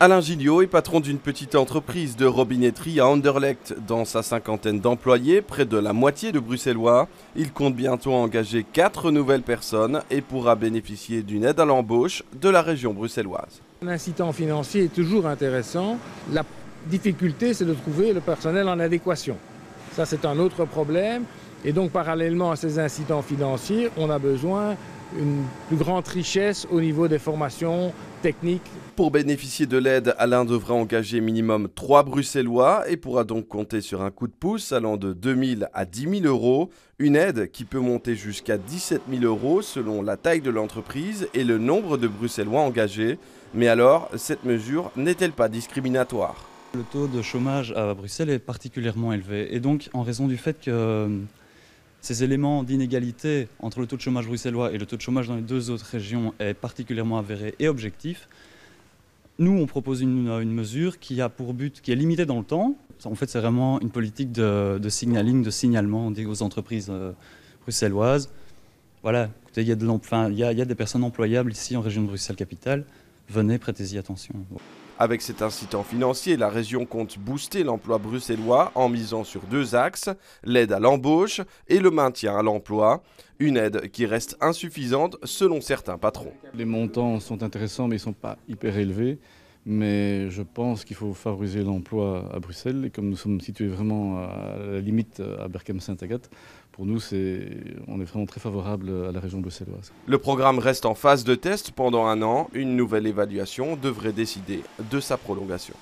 Alain Gilliot est patron d'une petite entreprise de robinetterie à Anderlecht. Dans sa cinquantaine d'employés, près de la moitié de Bruxellois, il compte bientôt engager 4 nouvelles personnes et pourra bénéficier d'une aide à l'embauche de la région bruxelloise. Un incitant financier est toujours intéressant. La difficulté, c'est de trouver le personnel en adéquation. Ça, c'est un autre problème. Et donc, parallèlement à ces incitants financiers, on a besoin d'une plus grande richesse au niveau des formations techniques. Pour bénéficier de l'aide, Alain devra engager minimum 3 Bruxellois et pourra donc compter sur un coup de pouce allant de 2 000 à 10 000 euros. Une aide qui peut monter jusqu'à 17 000 euros selon la taille de l'entreprise et le nombre de Bruxellois engagés. Mais alors, cette mesure n'est-elle pas discriminatoire ? Le taux de chômage à Bruxelles est particulièrement élevé et donc en raison du fait que ces éléments d'inégalité entre le taux de chômage bruxellois et le taux de chômage dans les deux autres régions est particulièrement avéré et objectif. Nous, on propose une mesure qui a pour but, qui est limitée dans le temps. En fait, c'est vraiment une politique de signaling, de signalement aux entreprises bruxelloises. Voilà, écoutez, il y a des personnes employables ici en région de Bruxelles-Capitale. Venez, prêtez-y attention. Avec cet incitant financier, la région compte booster l'emploi bruxellois en misant sur 2 axes, l'aide à l'embauche et le maintien à l'emploi. Une aide qui reste insuffisante selon certains patrons. Les montants sont intéressants mais ils ne sont pas hyper élevés. Mais je pense qu'il faut favoriser l'emploi à Bruxelles. Et comme nous sommes situés vraiment à la limite à Berchem-Saint-Agathe, pour nous, on est vraiment très favorable à la région bruxelloise. Le programme reste en phase de test pendant 1 an. Une nouvelle évaluation devrait décider de sa prolongation.